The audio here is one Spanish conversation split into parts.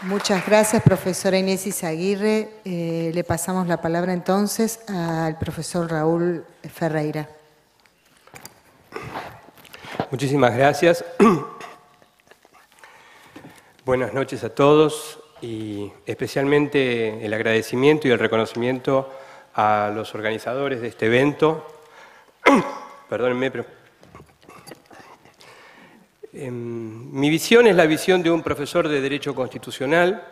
Muchas gracias, profesora Inés Izaguirre. Le pasamos la palabra entonces al profesor Raúl Ferreira. Muchísimas gracias. Buenas noches a todos y especialmente el agradecimiento y el reconocimiento a los organizadores de este evento. Perdónenme, pero mi visión es la visión de un profesor de Derecho Constitucional,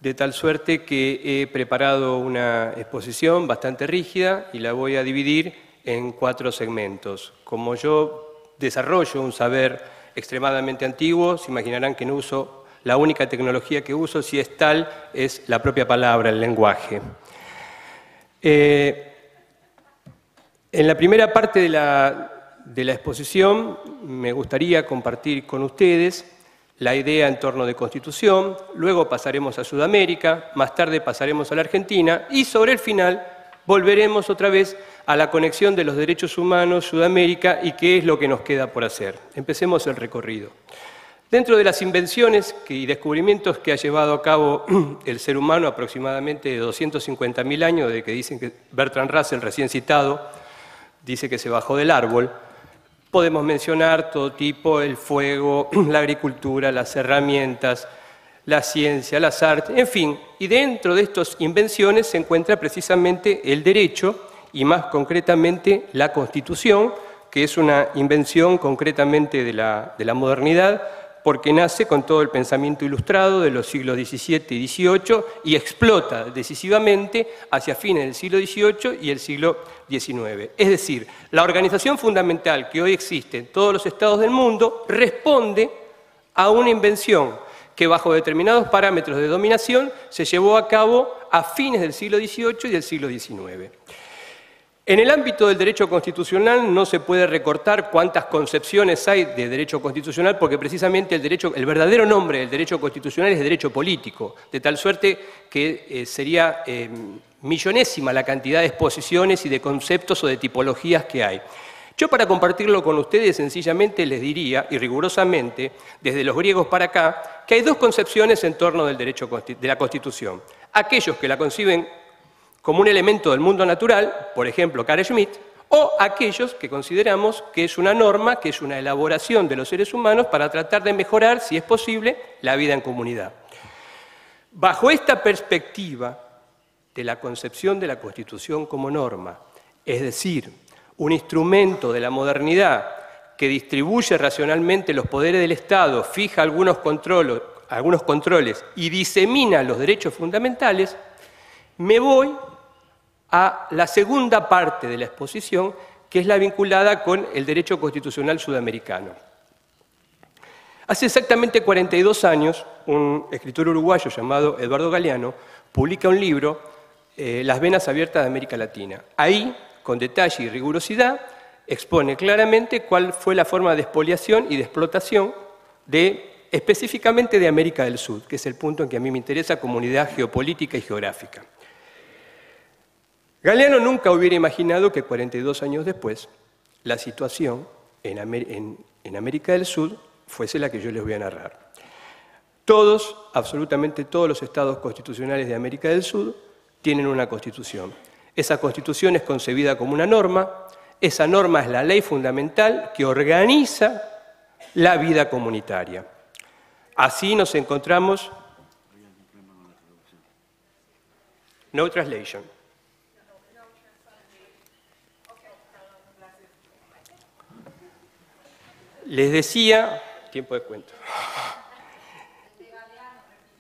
de tal suerte que he preparado una exposición bastante rígida y la voy a dividir en 4 segmentos. Como yo desarrollo un saber extremadamente antiguo, se imaginarán que no uso la única tecnología que uso, si es tal, es la propia palabra, el lenguaje. En la primera parte de la exposición me gustaría compartir con ustedes la idea en torno de Constitución, luego pasaremos a Sudamérica, más tarde pasaremos a la Argentina y sobre el final volveremos otra vez a la conexión de los derechos humanos, Sudamérica y qué es lo que nos queda por hacer. Empecemos el recorrido. Dentro de las invenciones y descubrimientos que ha llevado a cabo el ser humano aproximadamente de 250.000 años, de que dicen que Bertrand Russell, recién citado, dice que se bajó del árbol, podemos mencionar todo tipo, el fuego, la agricultura, las herramientas, la ciencia, las artes, en fin. Y dentro de estas invenciones se encuentra precisamente el derecho y más concretamente la Constitución, que es una invención concretamente de la modernidad, porque nace con todo el pensamiento ilustrado de los siglos XVII y XVIII y explota decisivamente hacia fines del siglo XVIII y el siglo XIX. Es decir, la organización fundamental que hoy existe en todos los estados del mundo responde a una invención que bajo determinados parámetros de dominación se llevó a cabo a fines del siglo XVIII y del siglo XIX. En el ámbito del derecho constitucional no se puede recortar cuántas concepciones hay de derecho constitucional porque precisamente el verdadero nombre del derecho constitucional es derecho político, de tal suerte que sería millonésima la cantidad de exposiciones y de conceptos o de tipologías que hay. Yo para compartirlo con ustedes sencillamente les diría, y rigurosamente, desde los griegos para acá, que hay 2 concepciones en torno del derecho de la Constitución. Aquellos que la conciben como un elemento del mundo natural, por ejemplo, Carl Schmitt, o aquellos que consideramos que es una norma, que es una elaboración de los seres humanos para tratar de mejorar, si es posible, la vida en comunidad. Bajo esta perspectiva de la concepción de la Constitución como norma, es decir, un instrumento de la modernidad que distribuye racionalmente los poderes del Estado, fija algunos controles y disemina los derechos fundamentales, me voy a la segunda parte de la exposición, que es la vinculada con el derecho constitucional sudamericano. Hace exactamente 42 años, un escritor uruguayo llamado Eduardo Galeano publica un libro, Las venas abiertas de América Latina. Ahí, con detalle y rigurosidad, expone claramente cuál fue la forma de expoliación y de explotación específicamente de América del Sur, que es el punto en que a mí me interesa como unidad geopolítica y geográfica. Galeano nunca hubiera imaginado que 42 años después la situación en América del Sur fuese la que yo les voy a narrar. Todos, absolutamente todos los estados constitucionales de América del Sur tienen una constitución. Esa constitución es concebida como una norma, esa norma es la ley fundamental que organiza la vida comunitaria. Así nos encontramos. No translation. Les decía, tiempo de cuento,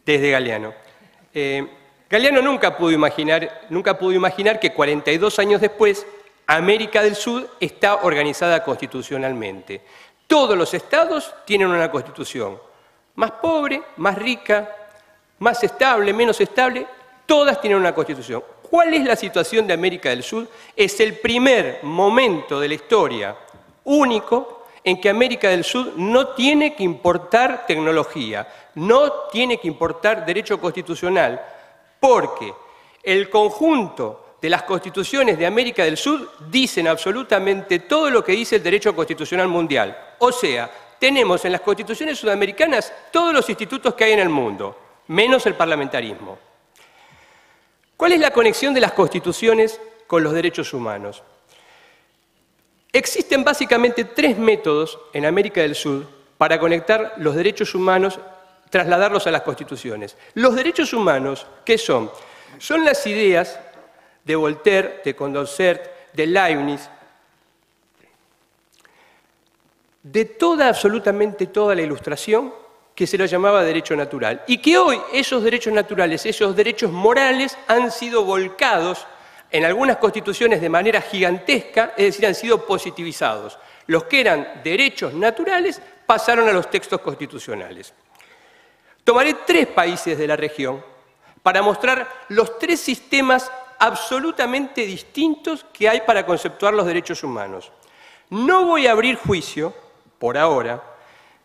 desde Galeano. Galeano nunca pudo imaginar que 42 años después América del Sur está organizada constitucionalmente. Todos los estados tienen una constitución, más pobre, más rica, más estable, menos estable, todas tienen una constitución. ¿Cuál es la situación de América del Sur? Es el primer momento de la historia único en que América del Sur no tiene que importar tecnología, no tiene que importar derecho constitucional, porque el conjunto de las constituciones de América del Sur dicen absolutamente todo lo que dice el derecho constitucional mundial. O sea, tenemos en las constituciones sudamericanas todos los institutos que hay en el mundo. menos el parlamentarismo. ¿Cuál es la conexión de las constituciones con los derechos humanos? Existen básicamente tres métodos en América del Sur para conectar los derechos humanos, trasladarlos a las constituciones. Los derechos humanos, ¿qué son? Son las ideas de Voltaire, de Condorcet, de Leibniz, de absolutamente toda la Ilustración, que se lo llamaba derecho natural, y que hoy esos derechos naturales, esos derechos morales, han sido volcados en algunas constituciones de manera gigantesca, es decir, han sido positivizados. Los que eran derechos naturales pasaron a los textos constitucionales. Tomaré 3 países de la región para mostrar los 3 sistemas absolutamente distintos que hay para conceptuar los derechos humanos. No voy a abrir juicio, por ahora,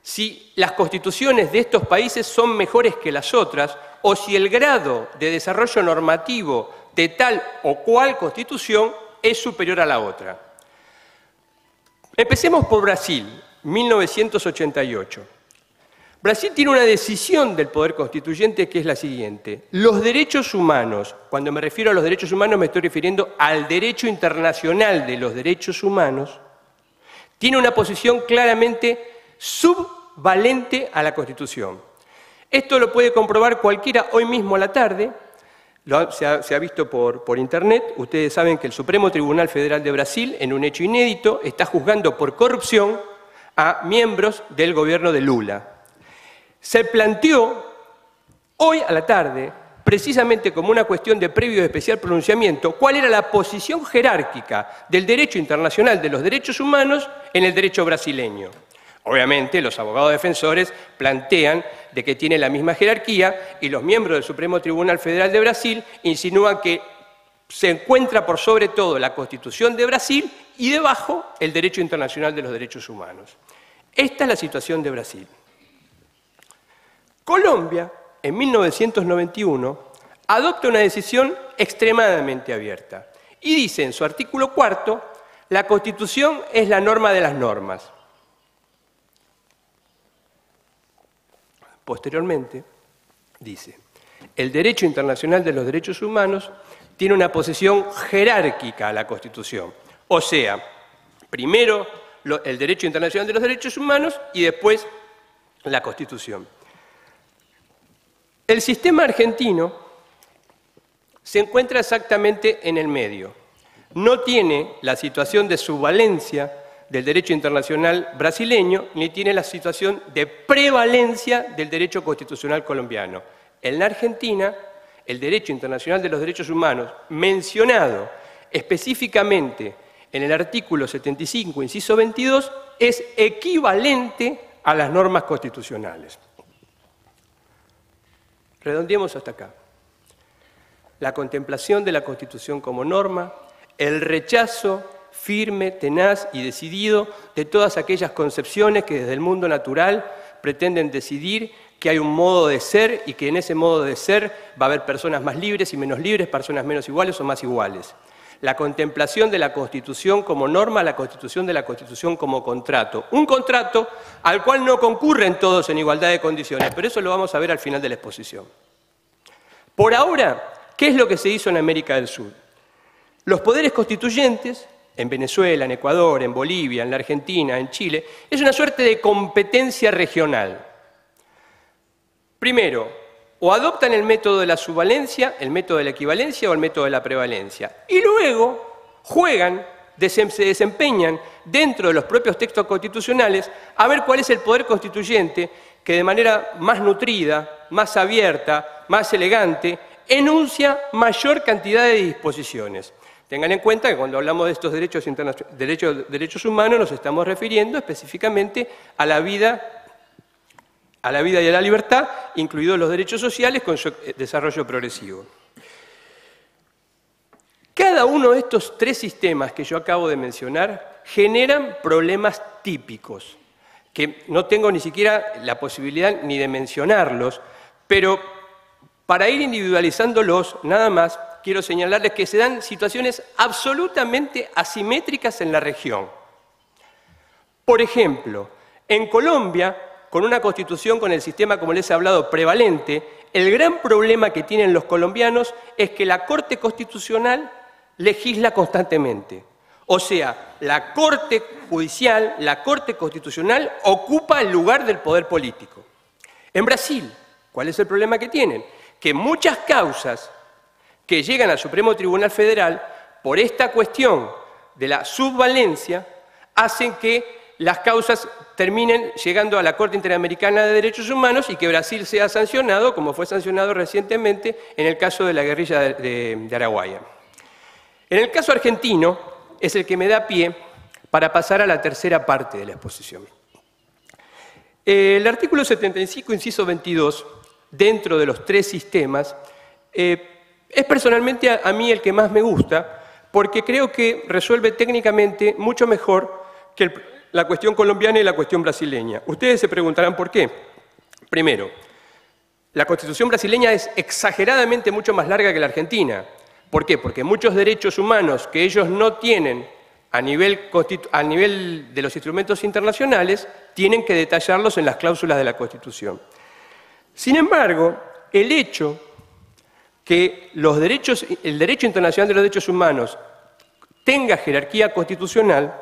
si las constituciones de estos países son mejores que las otras o si el grado de desarrollo normativo de tal o cual constitución es superior a la otra. Empecemos por Brasil, 1988. Brasil tiene una decisión del Poder Constituyente que es la siguiente. Los derechos humanos, cuando me refiero a los derechos humanos me estoy refiriendo al derecho internacional de los derechos humanos, tiene una posición claramente subvalente a la Constitución. Esto lo puede comprobar cualquiera hoy mismo a la tarde, se ha visto por internet. Ustedes saben que el Supremo Tribunal Federal de Brasil, en un hecho inédito, está juzgando por corrupción a miembros del gobierno de Lula. Se planteó hoy a la tarde, precisamente como una cuestión de previo y especial pronunciamiento, cuál era la posición jerárquica del derecho internacional de los derechos humanos en el derecho brasileño. Obviamente, los abogados defensores plantean de que tiene la misma jerarquía y los miembros del Supremo Tribunal Federal de Brasil insinúan que se encuentra por sobre todo la Constitución de Brasil y debajo el derecho internacional de los derechos humanos. Esta es la situación de Brasil. Colombia, en 1991, adopta una decisión extremadamente abierta y dice en su artículo 4, la Constitución es la norma de las normas. Posteriormente, dice, el derecho internacional de los derechos humanos tiene una posición jerárquica a la Constitución. O sea, primero el derecho internacional de los derechos humanos y después la Constitución. El sistema argentino se encuentra exactamente en el medio. No tiene la situación de subvalencia del derecho internacional brasileño, ni tiene la situación de prevalencia del derecho constitucional colombiano. En la Argentina, el derecho internacional de los derechos humanos, mencionado específicamente en el artículo 75, inciso 22, es equivalente a las normas constitucionales. Redondeemos hasta acá. La contemplación de la Constitución como norma, el rechazo firme, tenaz y decidido de todas aquellas concepciones que desde el mundo natural pretenden decidir que hay un modo de ser y que en ese modo de ser va a haber personas más libres y menos libres, personas menos iguales o más iguales. La contemplación de la Constitución como norma, la constitución de la Constitución como contrato. Un contrato al cual no concurren todos en igualdad de condiciones, pero eso lo vamos a ver al final de la exposición. Por ahora, ¿qué es lo que se hizo en América del Sur? Los poderes constituyentes, en Venezuela, en Ecuador, en Bolivia, en la Argentina, en Chile, es una suerte de competencia regional. Primero, o adoptan el método de la subvalencia, el método de la equivalencia o el método de la prevalencia. Y luego juegan, se desempeñan dentro de los propios textos constitucionales a ver cuál es el poder constituyente que de manera más nutrida, más abierta, más elegante, enuncia mayor cantidad de disposiciones. Tengan en cuenta que cuando hablamos de estos derechos humanos nos estamos refiriendo específicamente a la vida y a la libertad, incluidos los derechos sociales con su desarrollo progresivo. Cada uno de estos 3 sistemas que yo acabo de mencionar generan problemas típicos, que no tengo ni siquiera la posibilidad ni de mencionarlos, pero para ir individualizándolos, nada más, quiero señalarles que se dan situaciones absolutamente asimétricas en la región. Por ejemplo, en Colombia con una constitución, con el sistema, como les he hablado, prevalente, el gran problema que tienen los colombianos es que la Corte Constitucional legisla constantemente. O sea, la Corte Judicial, la Corte Constitucional ocupa el lugar del poder político. En Brasil, ¿cuál es el problema que tienen? Que muchas causas que llegan al Supremo Tribunal Federal, por esta cuestión de la subvalencia, hacen que las causas terminen llegando a la Corte Interamericana de Derechos Humanos y que Brasil sea sancionado, como fue sancionado recientemente en el caso de la guerrilla de Araguaia. En el caso argentino, es el que me da pie para pasar a la tercera parte de la exposición. El artículo 75, inciso 22, dentro de los tres sistemas, es personalmente a mí el que más me gusta, porque creo que resuelve técnicamente mucho mejor que la cuestión colombiana y la cuestión brasileña. Ustedes se preguntarán por qué. Primero, la Constitución brasileña es exageradamente mucho más larga que la argentina. ¿Por qué? Porque muchos derechos humanos que ellos no tienen a nivel de los instrumentos internacionales, tienen que detallarlos en las cláusulas de la Constitución. Sin embargo, el hecho que el derecho internacional de los derechos humanos tenga jerarquía constitucional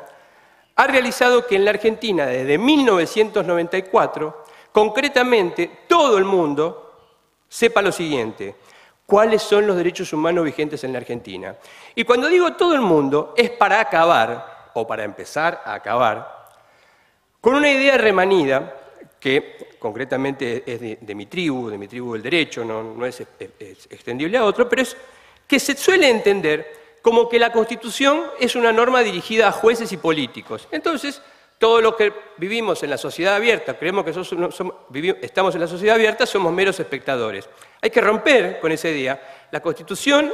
ha realizado que en la Argentina, desde 1994, concretamente todo el mundo sepa lo siguiente: cuáles son los derechos humanos vigentes en la Argentina. Y cuando digo todo el mundo, es para acabar, o para empezar a acabar, con una idea remanida, que concretamente es de mi tribu del derecho, no es extendible a otro, pero es que se suele entender como que la Constitución es una norma dirigida a jueces y políticos. Entonces, todos los que vivimos en la sociedad abierta, creemos que estamos en la sociedad abierta, somos meros espectadores. Hay que romper con esa idea. La Constitución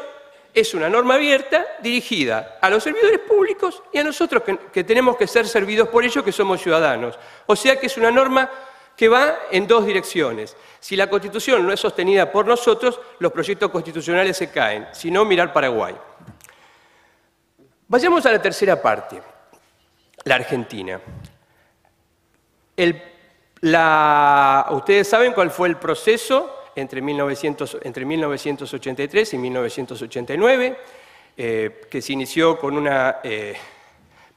es una norma abierta dirigida a los servidores públicos y a nosotros que tenemos que ser servidos por ellos, que somos ciudadanos. O sea que es una norma que va en dos direcciones. Si la Constitución no es sostenida por nosotros, los proyectos constitucionales se caen. Si no, mirar Paraguay. Vayamos a la tercera parte, la Argentina. Ustedes saben cuál fue el proceso entre 1983 y 1989, que se inició con una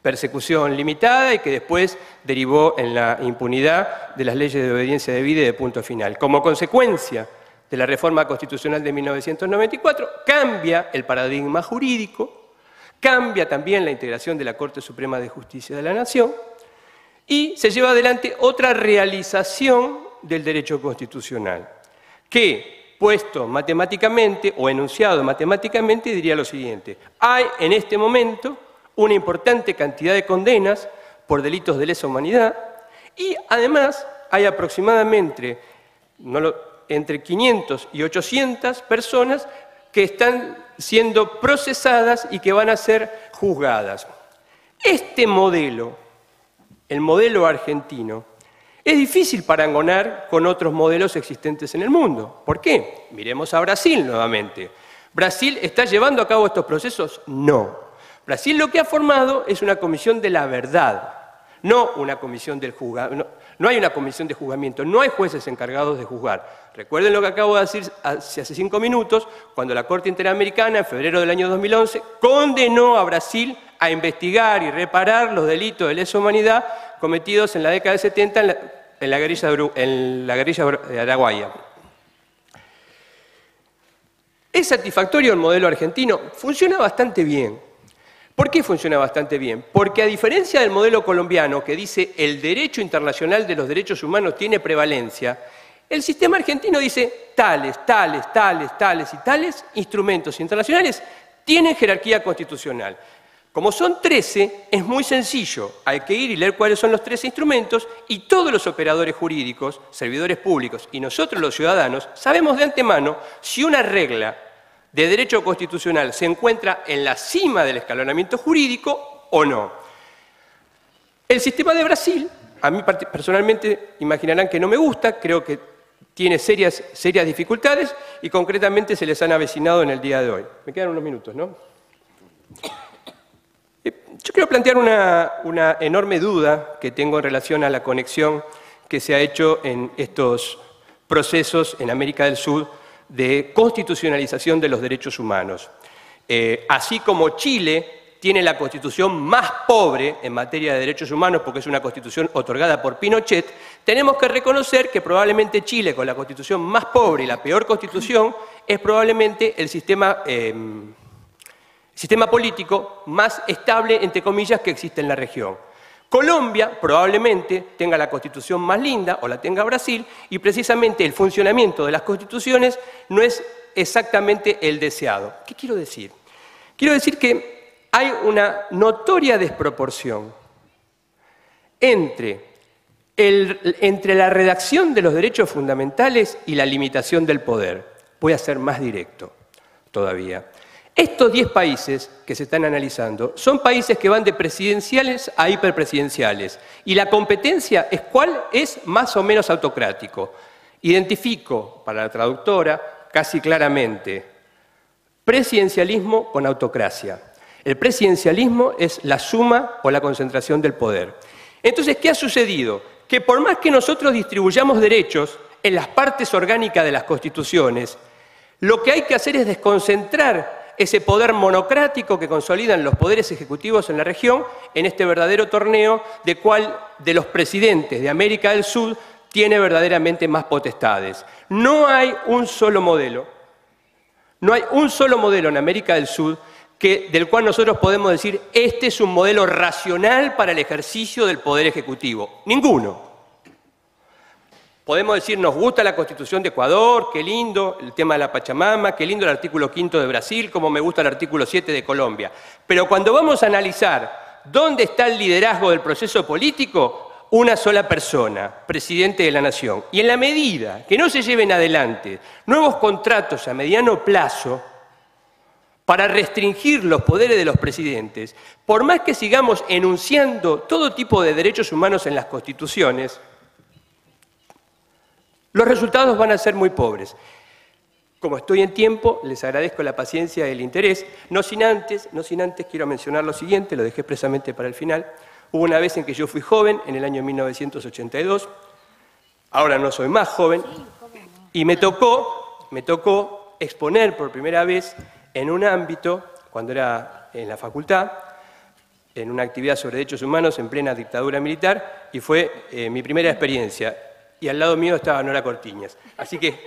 persecución limitada y que después derivó en la impunidad de las leyes de obediencia debida y de punto final. Como consecuencia de la reforma constitucional de 1994, cambia el paradigma jurídico, cambia también la integración de la Corte Suprema de Justicia de la Nación y se lleva adelante otra realización del derecho constitucional, que, puesto matemáticamente o enunciado matemáticamente, diría lo siguiente: hay en este momento una importante cantidad de condenas por delitos de lesa humanidad y además hay aproximadamente entre 500 y 800 personas que están siendo procesadas y que van a ser juzgadas. Este modelo, el modelo argentino, es difícil parangonar con otros modelos existentes en el mundo. ¿Por qué? Miremos a Brasil nuevamente. ¿Brasil está llevando a cabo estos procesos? No. Brasil lo que ha formado es una comisión de la verdad, no una comisión del juzgamiento. No hay una comisión de juzgamiento, no hay jueces encargados de juzgar. Recuerden lo que acabo de decir hace 5 minutos, cuando la Corte Interamericana, en febrero del año 2011, condenó a Brasil a investigar y reparar los delitos de lesa humanidad cometidos en la década de 70 en la guerrilla de Araguaia. ¿Es satisfactorio el modelo argentino? Funciona bastante bien. ¿Por qué funciona bastante bien? Porque a diferencia del modelo colombiano, que dice el derecho internacional de los derechos humanos tiene prevalencia, el sistema argentino dice tales y tales instrumentos internacionales tienen jerarquía constitucional. Como son 13, es muy sencillo. Hay que ir y leer cuáles son los 13 instrumentos y todos los operadores jurídicos, servidores públicos y nosotros los ciudadanos sabemos de antemano si una regla de derecho constitucional se encuentra en la cima del escalonamiento jurídico o no. El sistema de Brasil, a mí personalmente imaginarán que no me gusta, creo que tiene serias dificultades y concretamente se les han avecinado en el día de hoy. Me quedan unos minutos, ¿no? Yo quiero plantear una enorme duda que tengo en relación a la conexión que se ha hecho en estos procesos en América del Sur de constitucionalización de los derechos humanos. Así como Chile tiene la constitución más pobre en materia de derechos humanos, porque es una constitución otorgada por Pinochet, tenemos que reconocer que probablemente Chile, con la constitución más pobre y la peor constitución, es probablemente el sistema político más estable, entre comillas, que existe en la región. Colombia probablemente tenga la constitución más linda, o la tenga Brasil, y precisamente el funcionamiento de las constituciones no es exactamente el deseado. ¿Qué quiero decir? Quiero decir que hay una notoria desproporción entre la redacción de los derechos fundamentales y la limitación del poder. Voy a ser más directo todavía. Estos 10 países que se están analizando son países que van de presidenciales a hiperpresidenciales, y la competencia es cuál es más o menos autocrático. Identifico, para la traductora, casi claramente, presidencialismo con autocracia. El presidencialismo es la suma o la concentración del poder. Entonces, ¿qué ha sucedido? Que por más que nosotros distribuyamos derechos en las partes orgánicas de las constituciones, lo que hay que hacer es desconcentrar ese poder monocrático que consolidan los poderes ejecutivos en la región en este verdadero torneo de cuál de los presidentes de América del Sur tiene verdaderamente más potestades. No hay un solo modelo. No hay un solo modelo en América del Sur del cual nosotros podemos decir, este es un modelo racional para el ejercicio del poder ejecutivo. Ninguno. Podemos decir, nos gusta la Constitución de Ecuador, qué lindo el tema de la Pachamama, qué lindo el artículo 5 de Brasil, como me gusta el artículo 7 de Colombia. Pero cuando vamos a analizar dónde está el liderazgo del proceso político, una sola persona, presidente de la nación. Y en la medida que no se lleven adelante nuevos contratos a mediano plazo para restringir los poderes de los presidentes, por más que sigamos enunciando todo tipo de derechos humanos en las constituciones, los resultados van a ser muy pobres. Como estoy en tiempo, les agradezco la paciencia y el interés. No sin antes quiero mencionar lo siguiente, lo dejé expresamente para el final. Hubo una vez en que yo fui joven, en el año 1982, ahora no soy más joven, y me tocó exponer por primera vez en un ámbito, cuando era en la facultad, en una actividad sobre derechos humanos en plena dictadura militar, y fue mi primera experiencia. Y al lado mío estaba Nora Cortiñas. Así que,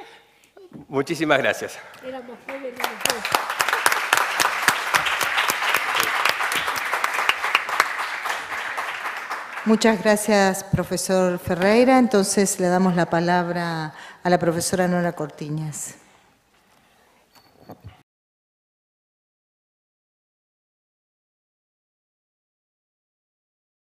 muchísimas gracias. Éramos jóvenes los dos. Muchas gracias, profesor Ferreira. Entonces le damos la palabra a la profesora Nora Cortiñas.